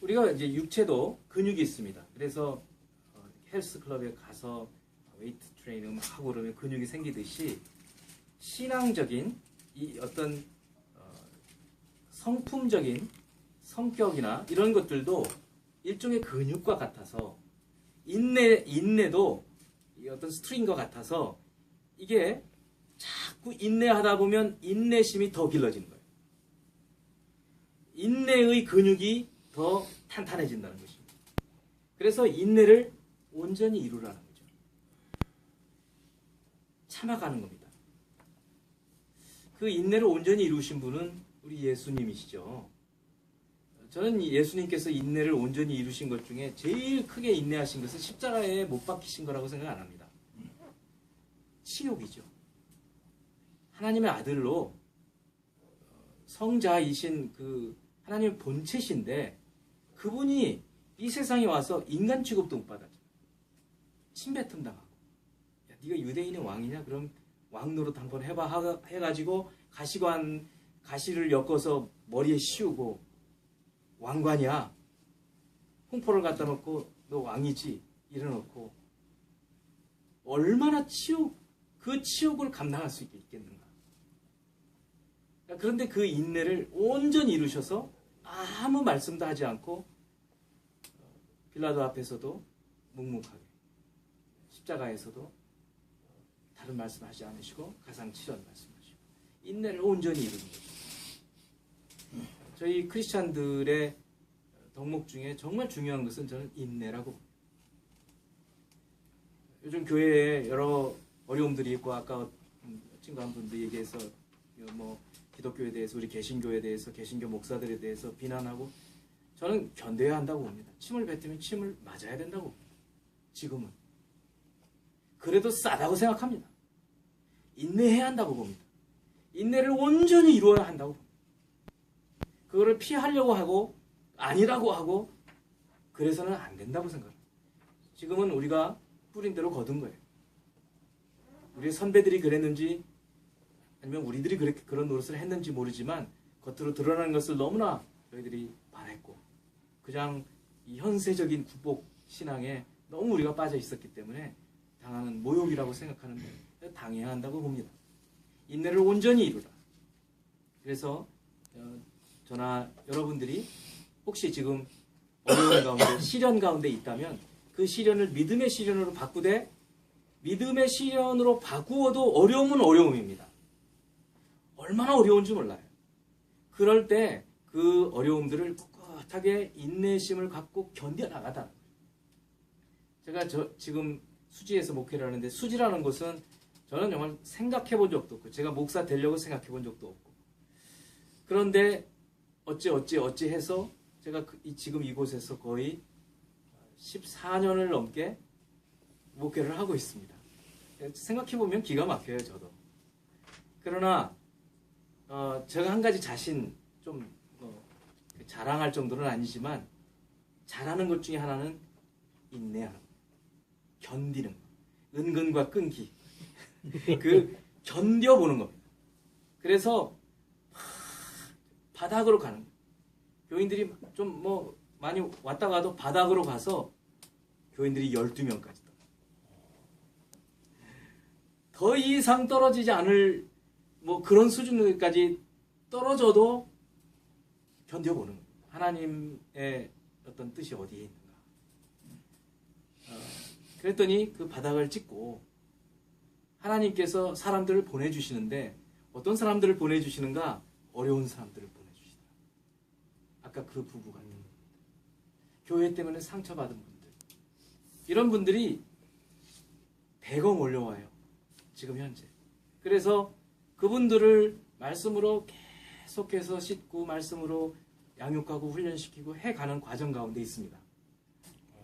우리가 이제 육체도 근육이 있습니다. 그래서 헬스 클럽에 가서 웨이트 트레이닝 하고 그러면 근육이 생기듯이 신앙적인 이 어떤 성품적인 성격이나 이런 것들도 일종의 근육과 같아서 인내도 어떤 스트링과 같아서 이게 자꾸 인내하다 보면 인내심이 더 길러지는 거예요. 인내의 근육이 더 탄탄해진다는 것입니다. 그래서 인내를 온전히 이루라는 거죠. 참아가는 겁니다. 그 인내를 온전히 이루신 분은 우리 예수님이시죠. 저는 예수님께서 인내를 온전히 이루신 것 중에 제일 크게 인내하신 것은 십자가에 못 박히신 거라고 생각 안 합니다. 치욕이죠. 하나님의 아들로 성자이신 그 하나님의 본체신데 그분이 이 세상에 와서 인간 취급도 못 받았죠. 침뱉음 당하고. 야, 네가 유대인의 왕이냐? 그럼 왕 노릇 한번 해봐 해가지고 가시를 엮어서 머리에 씌우고 왕관이야. 홍포를 갖다 놓고 너 왕이지 이래놓고 얼마나 그 치욕을 감당할 수 있겠는가. 그런데 그 인내를 온전히 이루셔서 아무 말씀도 하지 않고 빌라도 앞에서도 묵묵하게 십자가에서도 다른 말씀하지 않으시고 가상칠언 말씀하시고 인내를 온전히 이루는 거죠. 저희 크리스찬들의 덕목 중에 정말 중요한 것은 저는 인내라고 봅니다. 요즘 교회에 여러 어려움들이 있고 아까 친구 한 분도 얘기해서 뭐 기독교에 대해서 우리 개신교에 대해서 개신교 목사들에 대해서 비난하고 저는 견뎌야 한다고 봅니다. 침을 뱉으면 침을 맞아야 된다고 봅니다. 지금은. 그래도 싸다고 생각합니다. 인내해야 한다고 봅니다. 인내를 온전히 이루어야 한다고 봅니다. 그거를 피하려고 하고 아니라고 하고 그래서는 안 된다고 생각합니다. 지금은 우리가 뿌린 대로 거둔 거예요. 우리 선배들이 그랬는지 아니면 우리들이 그런 노릇을 했는지 모르지만 겉으로 드러나는 것을 너무나 저희들이 바랬고 그냥 이 현세적인 구복 신앙에 너무 우리가 빠져 있었기 때문에 당하는 모욕이라고 생각하는데 당해야 한다고 봅니다. 인내를 온전히 이루라. 그래서 저나 여러분들이 혹시 지금 어려운 가운데 시련 가운데 있다면 그 시련을 믿음의 시련으로 바꾸되 믿음의 시련으로 바꾸어도 어려움은 어려움입니다. 얼마나 어려운지 몰라요. 그럴 때 그 어려움들을 꿋꿋하게 인내심을 갖고 견뎌나가다. 제가 지금 수지에서 목회를 하는데 수지라는 곳은 저는 정말 생각해 본 적도 없고 제가 목사 되려고 생각해 본 적도 없고 그런데 어찌 해서 제가 지금 이곳에서 거의 14년을 넘게 목회를 하고 있습니다. 생각해 보면 기가 막혀요, 저도. 그러나 제가 한 가지 자신 좀 자랑할 정도는 아니지만 잘하는 것 중에 하나는 인내하는 거, 견디는 거, 은근과 끈기, 그 견뎌보는 겁니다. 그래서 바닥으로 가는 거예요. 교인들이 좀 많이 왔다 가도 바닥으로 가서 교인들이 12명까지 더 이상 떨어지지 않을 그런 수준까지 떨어져도 견뎌보는 거예요. 하나님의 어떤 뜻이 어디에 있는가. 그랬더니 그 바닥을 찍고 하나님께서 사람들을 보내주시는데 어떤 사람들을 보내주시는가? 어려운 사람들을 보내주시더라. 아까 그 부부 같은 겁니다. 교회 때문에 상처받은 분들. 이런 분들이 대거 몰려와요. 지금 현재. 그래서 그분들을 말씀으로 계속해서 씻고 말씀으로 양육하고 훈련시키고 해가는 과정 가운데 있습니다.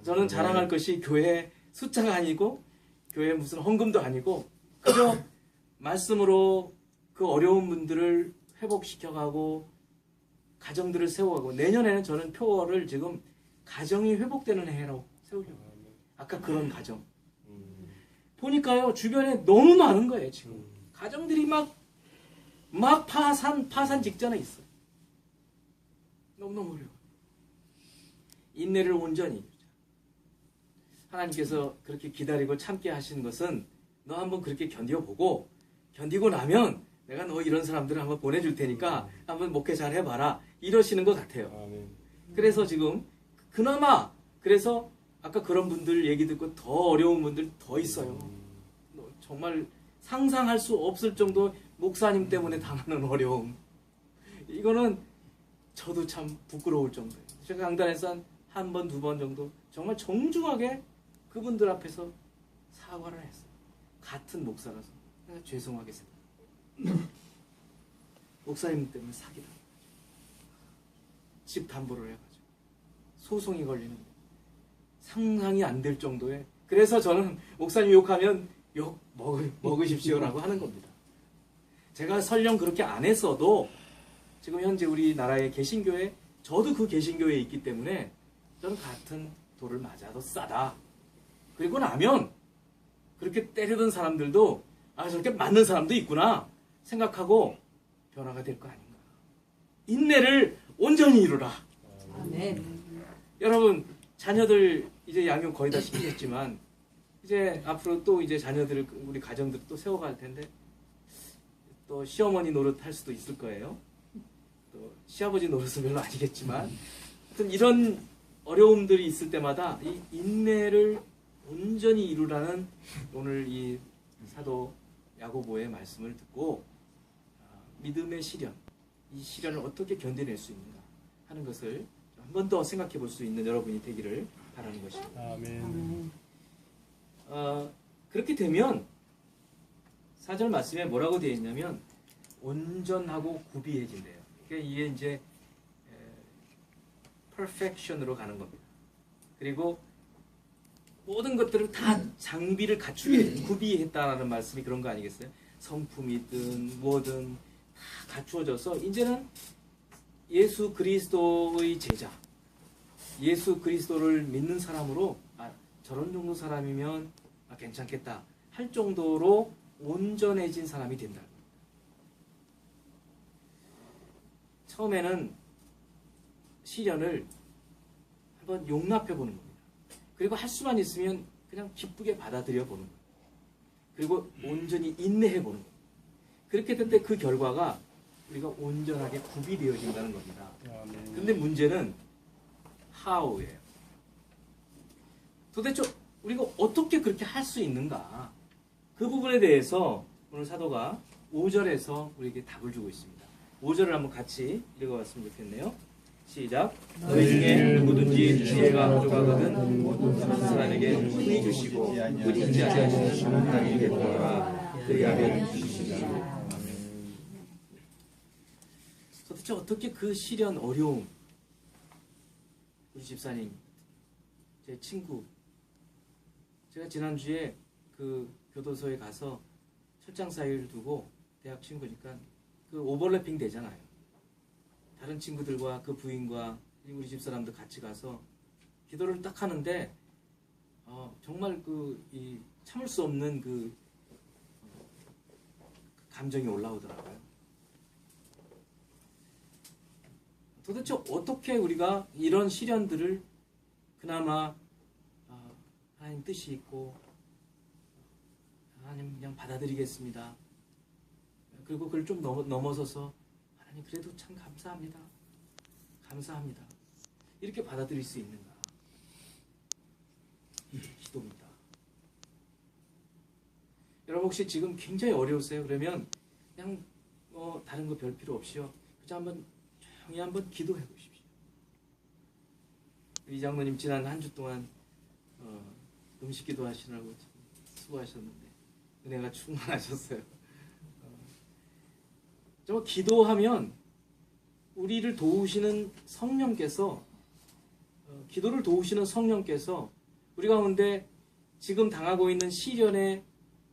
저는 자랑할 것이 교회 숫자가 아니고 교회 무슨 헌금도 아니고 그저 말씀으로 그 어려운 분들을 회복시켜가고 가정들을 세워가고 내년에는 저는 표어를 지금 가정이 회복되는 해라고 세우려고. 아까 그런 가정. 보니까요 주변에 너무 많은 거예요 지금. 가정들이 막 파산 직전에 있어요. 너무너무 어려워. 인내를 온전히 이루자. 하나님께서 그렇게 기다리고 참게 하신 것은 너 한번 그렇게 견뎌보고 견디고 나면 내가 너 이런 사람들을 한번 보내줄 테니까 한번 목회 잘 해봐라 이러시는 것 같아요. 그래서 지금 그나마 그래서 아까 그런 분들 얘기 듣고 더 어려운 분들 더 있어요. 정말 상상할 수 없을 정도 목사님 때문에 당하는 어려움. 이거는 저도 참 부끄러울 정도예요. 제가 강단에서 한 번, 두 번 정도 정말 정중하게 그분들 앞에서 사과를 했어요. 같은 목사라서 내가 죄송하게 생각해요. 목사님 때문에 사기다. 집 담보를 해가지고 소송이 걸리는 상상이 안 될 정도의. 그래서 저는 목사님 욕하면 욕 먹으십시오라고 하는 겁니다. 제가 설령 그렇게 안 했어도 지금 현재 우리나라의 개신교회, 저도 그 개신교회에 있기 때문에 저는 같은 돌을 맞아도 싸다. 그리고 나면 그렇게 때리던 사람들도 아 저렇게 맞는 사람도 있구나 생각하고 변화가 될 거 아닌가. 인내를 온전히 이루라. 네. 여러분 자녀들 이제 양육 거의 다 시키셨지만 이제 앞으로 또 이제 자녀들을 우리 가정들 또 세워갈 텐데 또 시어머니 노릇 할 수도 있을 거예요. 또 시아버지 노릇은 별로 아니겠지만 하여튼 이런 어려움들이 있을 때마다 이 인내를 온전히 이루라는 오늘 이 사도 야고보의 말씀을 듣고 믿음의 시련, 이 시련을 어떻게 견뎌낼 수 있는가 하는 것을 한 번 더 생각해 볼 수 있는 여러분이 되기를 바라는 것입니다. 아멘. 그렇게 되면 4절 말씀에 뭐라고 되어 있냐면 온전하고 구비해진대요. 그러니까 이게 이제 perfection으로 가는 겁니다. 그리고 모든 것들을 다 장비를 갖추게 구비했다라는 말씀이 그런 거 아니겠어요? 성품이든 뭐든 다 갖추어져서 이제는 예수 그리스도의 제자, 예수 그리스도를 믿는 사람으로 저런 정도 사람이면 괜찮겠다 할 정도로 온전해진 사람이 된다. 처음에는 시련을 한번 용납해 보는 겁니다. 그리고 할 수만 있으면 그냥 기쁘게 받아들여 보는 거예요. 그리고 온전히 인내해 보는 거예요. 그렇게 될 때 그 결과가 우리가 온전하게 구비되어진다는 겁니다. 근데 문제는 how예요. 도대체 우리가 어떻게 그렇게 할 수 있는가? 그 부분에 대해서 오늘 사도가 5절에서 우리에게 답을 주고 있습니다. 5절을 한번 같이 읽어봤으면 좋겠네요. 시작. 너희 중에 누구든지 지혜가 부족하거든 모든 사람에게 흔히 주시고 의리지 아니하시는 하나님께 구하라 그리하면 주시리라. 도대체 어떻게 그 시련 어려움, 우리 집사님, 제 친구, 제가 지난주에 그 교도소에 가서 철장 사이를 두고 대학 친구니까 그 오버래핑 되잖아요. 다른 친구들과 그 부인과 우리 집사람도 같이 가서 기도를 딱 하는데 정말 이 참을 수 없는 그 감정이 올라오더라고요. 도대체 어떻게 우리가 이런 시련들을 그나마 하나님 뜻이 있고 하나님 그냥 받아들이겠습니다. 그리고 그걸 좀 넘어서서 하나님 그래도 참 감사합니다. 감사합니다. 이렇게 받아들일 수 있는가? 기도입니다. 여러분 혹시 지금 굉장히 어려우세요? 그러면 그냥 다른 거 별 필요 없이요. 그냥 조용히 한번 기도해 보십시오. 이 장로님 지난 한 주 동안 음식 기도하시느라고 수고하셨는데 은혜가 충만하셨어요. 정말 기도하면 우리를 도우시는 성령께서 기도를 도우시는 성령께서 우리 가운데 지금 당하고 있는 시련의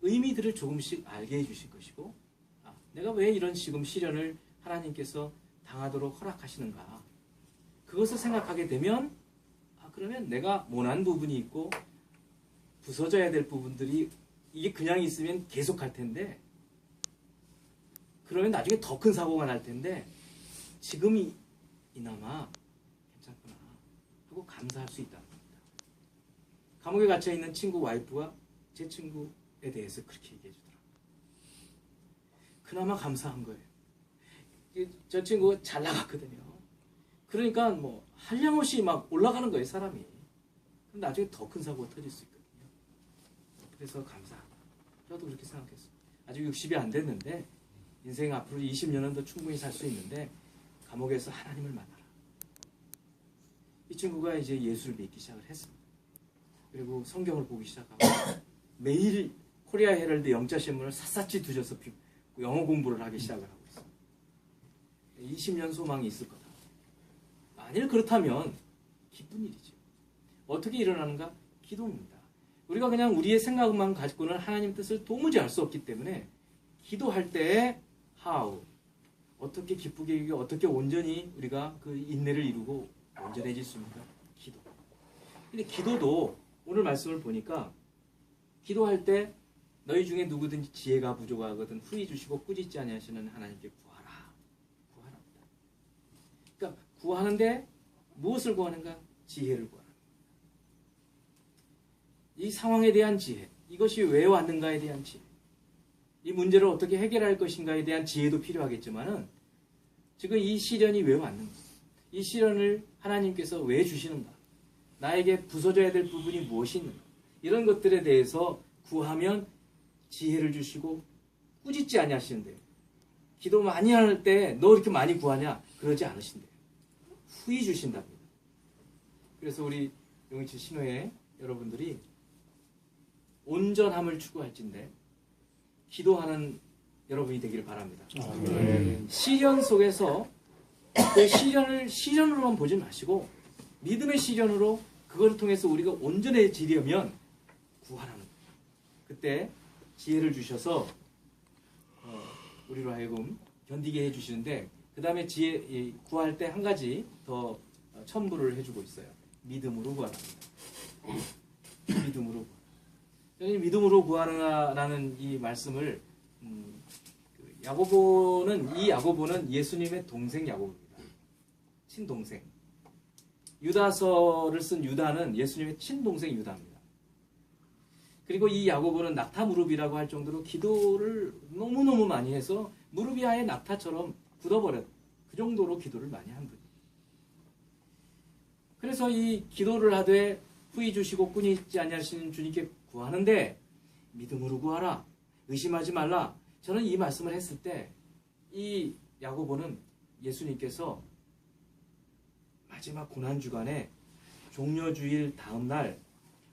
의미들을 조금씩 알게 해주실 것이고 내가 왜 이런 지금 시련을 하나님께서 당하도록 허락하시는가 그것을 생각하게 되면 그러면 내가 모난 부분이 있고 부서져야 될 부분들이 이게 그냥 있으면 계속 갈 텐데 그러면 나중에 더 큰 사고가 날 텐데 지금이 이나마 괜찮구나 하고 감사할 수 있다는 겁니다. 감옥에 갇혀 있는 친구 와이프가 제 친구에 대해서 그렇게 얘기해 주더라고요. 그나마 감사한 거예요. 저 친구 잘 나갔거든요. 그러니까 뭐 한량없이 막 올라가는 거예요, 사람이. 그럼 나중에 더 큰 사고가 터질 수 있거든요. 그래서 감사하다. 저도 그렇게 생각했어요. 아직 60이 안 됐는데 인생 앞으로 20년은 더 충분히 살 수 있는데 감옥에서 하나님을 만나라. 이 친구가 이제 예수를 믿기 시작을 했습니다. 그리고 성경을 보기 시작하고 매일 코리아 헤럴드 영자 신문을 샅샅이 뒤져서 영어 공부를 하기 시작을 하고 있어요. 20년 소망이 있을 거다. 만일 그렇다면 기쁜 일이죠. 어떻게 일어나는가? 기도입니다. 우리가 그냥 우리의 생각만 가지고는 하나님 뜻을 도무지 알 수 없기 때문에 기도할 때 how 어떻게 기쁘게 어떻게 온전히 우리가 그 인내를 이루고 온전해질 수 있습니까? 기도. 근데 기도도 오늘 말씀을 보니까 기도할 때 너희 중에 누구든지 지혜가 부족하거든 후히 주시고 꾸짖지 아니하시는 하나님께 구하라. 구하랍니다. 그러니까 구하는데 무엇을 구하는가? 지혜를 구하라. 이 상황에 대한 지혜, 이것이 왜 왔는가에 대한 지혜, 이 문제를 어떻게 해결할 것인가에 대한 지혜도 필요하겠지만은 지금 이 시련이 왜 왔는가? 이 시련을 하나님께서 왜 주시는가? 나에게 부서져야 될 부분이 무엇이 있는가? 이런 것들에 대해서 구하면 지혜를 주시고 꾸짖지 아니하시는데요. 기도 많이 할 때 너 이렇게 많이 구하냐? 그러지 않으신대요. 후히 주신답니다. 그래서 우리 용인치 신호회 여러분들이 온전함을 추구할진대 기도하는 여러분이 되기를 바랍니다. 시련 속에서 그 시련으로만 보지 마시고 믿음의 시련으로 그걸 통해서 우리가 온전해지려면 구하라는 거예요. 그때 지혜를 주셔서 우리로 하여금 견디게 해주시는데 그 다음에 구할 때 한 가지 더 첨부를 해주고 있어요. 믿음으로 구하랍니다. 믿음으로 구하라. 믿음으로 구하라는 이 말씀을 야고보는 예수님의 동생 야고보입니다. 친동생. 유다서를 쓴 유다는 예수님의 친동생 유다입니다. 그리고 이 야고보는 낙타 무릎이라고 할 정도로 기도를 너무너무 많이 해서 무릎이 아예 낙타처럼 굳어버렸. 그 정도로 기도를 많이 한 분이에요. 그래서 이 기도를 하되 후히 주시고 꾸짖지 아니하시는 주님께 구하는데 믿음으로 구하라. 의심하지 말라. 저는 이 말씀을 했을 때 이 야고보는 예수님께서 마지막 고난주간에 종려주일 다음날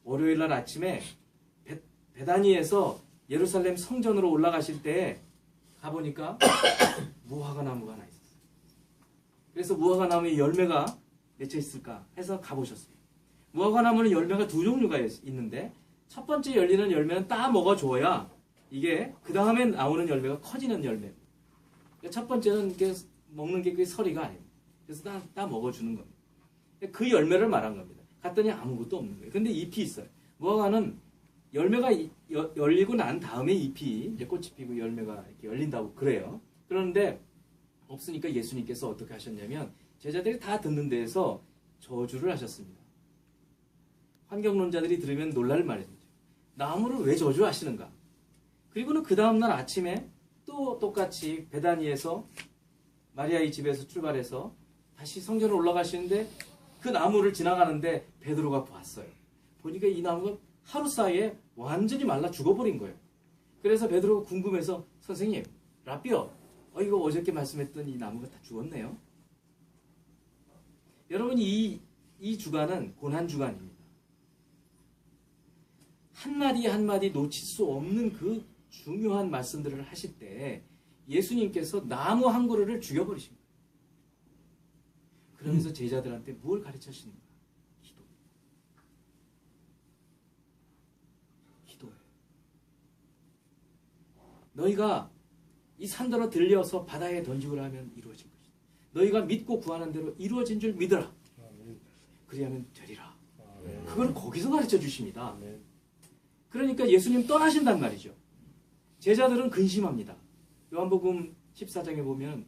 월요일날 아침에 베다니에서 예루살렘 성전으로 올라가실 때 가보니까 무화과 나무가 하나 있었어요. 그래서 무화과 나무에 열매가 맺혀 있을까 해서 가보셨어요. 무화과 나무는 열매가 두 종류가 있는데 첫 번째 열리는 열매는 따 먹어줘야 이게 그 다음에 나오는 열매가 커지는 열매. 첫 번째는 먹는 게 그게 서리가 아니에요. 그래서 따 먹어주는 겁니다. 그 열매를 말한 겁니다. 갔더니 아무것도 없는 거예요. 근데 잎이 있어요. 무화과는 열매가 열리고 난 다음에 잎이 이제 꽃이 피고 열매가 이렇게 열린다고 그래요. 그런데 없으니까 예수님께서 어떻게 하셨냐면 제자들이 다 듣는 데에서 저주를 하셨습니다. 환경론자들이 들으면 놀랄 말이죠. 나무를 왜 저주하시는가? 그리고는 그 다음날 아침에 또 똑같이 베다니에서 마리아의 집에서 출발해서 다시 성전으로 올라가시는데 그 나무를 지나가는데 베드로가 봤어요. 보니까 이 나무가 하루 사이에 완전히 말라 죽어버린 거예요. 그래서 베드로가 궁금해서 선생님, 라비어, 이거 어저께 말씀했던 이 나무가 다 죽었네요. 여러분 이 주간은 고난주간입니다. 한마디 한마디 놓칠 수 없는 그 중요한 말씀들을 하실 때 예수님께서 나무 한 그루를 죽여버리신 거예요. 그러면서 제자들한테 뭘 가르치시는가? 기도. 기도예요. 너희가 이 산더러 들려서 바다에 던지고라 하면 이루어질 것이다. 너희가 믿고 구하는 대로 이루어진 줄 믿으라. 그리하면 되리라. 그걸 거기서 가르쳐 주십니다. 그러니까 예수님 떠나신단 말이죠. 제자들은 근심합니다. 요한복음 14장에 보면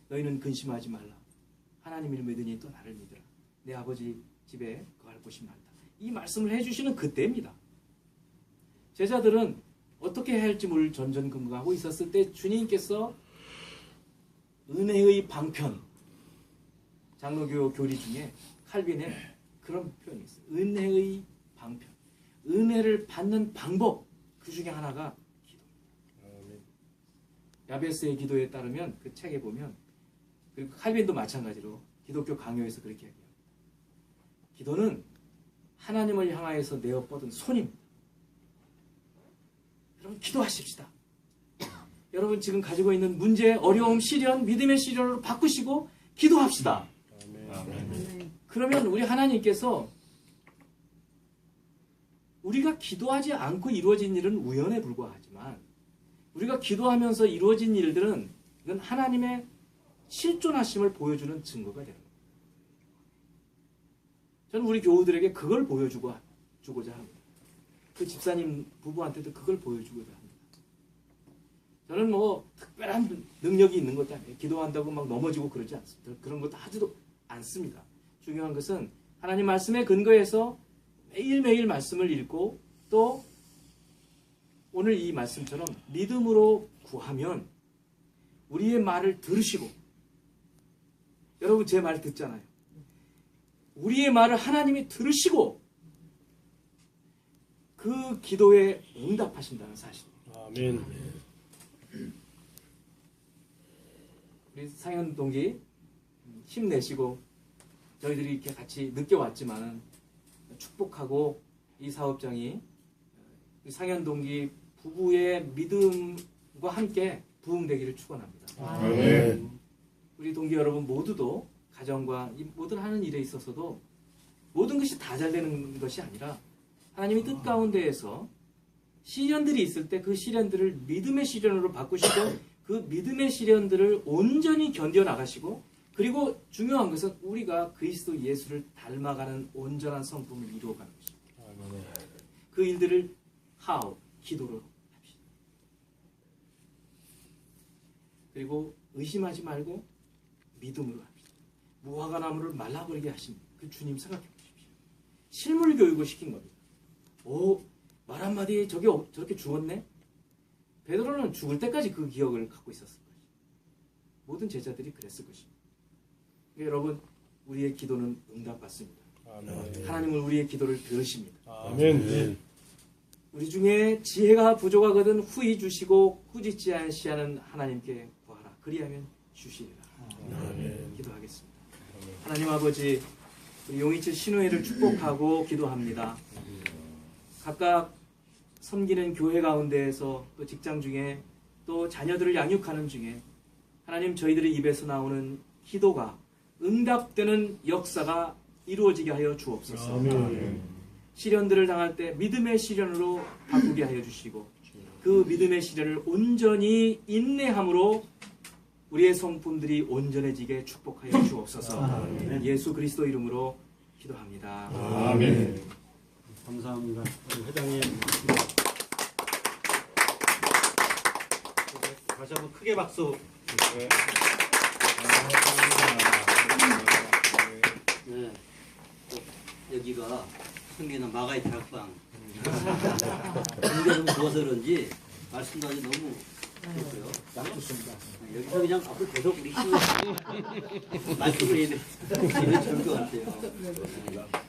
너희는 근심하지 말라. 하나님을 믿으니 또 나를 믿으라. 내 아버지 집에 거할 곳이 많다. 이 말씀을 해주시는 그때입니다. 제자들은 어떻게 해야 할지 모를 전전긍긍하고 있었을 때 주님께서 은혜의 방편, 장로교 교리 중에 칼빈의 그런 표현이 있어요. 은혜의 방편, 은혜를 받는 방법, 그 중에 하나가 기도입니다. 야베스의 기도에 따르면 그 책에 보면, 그리고 칼빈도 마찬가지로 기독교 강요에서 그렇게 얘기합니다. 기도는 하나님을 향하여서 내어 뻗은 손입니다. 여러분 기도하십시다. 여러분 지금 가지고 있는 문제, 어려움, 시련, 믿음의 시련으로 바꾸시고 기도합시다. 아멘. 그러면 우리 하나님께서 우리가 기도하지 않고 이루어진 일은 우연에 불과하지만 우리가 기도하면서 이루어진 일들은 이건 하나님의 실존하심을 보여주는 증거가 되는 거예요. 저는 우리 교우들에게 그걸 보여주고자 합니다. 그 집사님 부부한테도 그걸 보여주고자 합니다. 저는 뭐 특별한 능력이 있는 것도 아니에요. 기도한다고 막 넘어지고 그러지 않습니다. 그런 것도 하지도 않습니다. 중요한 것은 하나님 말씀에 근거해서 매일매일 말씀을 읽고 또 오늘 이 말씀처럼 믿음으로 구하면 우리의 말을 들으시고, 여러분 제 말 듣잖아요. 우리의 말을 하나님이 들으시고 그 기도에 응답하신다는 사실입니다. 아멘. 우리 상현 동기 힘내시고, 저희들이 이렇게 같이 늦게 왔지만은 축복하고 이 사업장이 상현 동기 부부의 믿음과 함께 부흥되기를 축원합니다. 아멘. 우리 동기 여러분 모두도 가정과 이 모든 하는 일에 있어서도 모든 것이 다 잘 되는 것이 아니라 하나님이 뜻 가운데에서 시련들이 있을 때 그 시련들을 믿음의 시련으로 바꾸시고 그 믿음의 시련들을 온전히 견뎌 나가시고, 그리고 중요한 것은 우리가 그리스도 예수를 닮아가는 온전한 성품을 이루어가는 것입니다. 그 일들을 기도로 합시다. 그리고 의심하지 말고 믿음으로 합시다. 무화과 나무를 말라버리게 하신 그 주님 생각해 보십시오. 실물 교육을 시킨 겁니다. 말 한마디에 저렇게 죽었네? 베드로는 죽을 때까지 그 기억을 갖고 있었을 것이죠. 모든 제자들이 그랬을 것입니다. 여러분, 우리의 기도는 응답받습니다. 아멘. 하나님은 우리의 기도를 들으십니다. 아멘. 우리 중에 지혜가 부족하거든 후히 주시고 꾸짖지 아니하는 하나님께 구하라. 그리하면 주시리라. 아멘. 기도하겠습니다. 하나님 아버지, 우리 용인칠 신우회를 축복하고 기도합니다. 각각 섬기는 교회 가운데에서 또 직장 중에 또 자녀들을 양육하는 중에 하나님 저희들의 입에서 나오는 기도가 응답되는 역사가 이루어지게 하여 주옵소서. 아멘. 시련들을 당할 때 믿음의 시련으로 바꾸게 하여 주시고 그 믿음의 시련을 온전히 인내함으로 우리의 성품들이 온전해지게 축복하여 주옵소서. 아멘. 예수 그리스도 이름으로 기도합니다. 아멘. 감사합니다. 우리 회장님. 다시 한번 크게 박수. 네. 여기가 성기는 마가이 다락방. 공개 좀 좋아서 그런지 말씀도 아주 너무 좋고요. 좋습니다. 여기서 그냥 앞으로 계속 우리 말씀을 해야 될 것 같아요.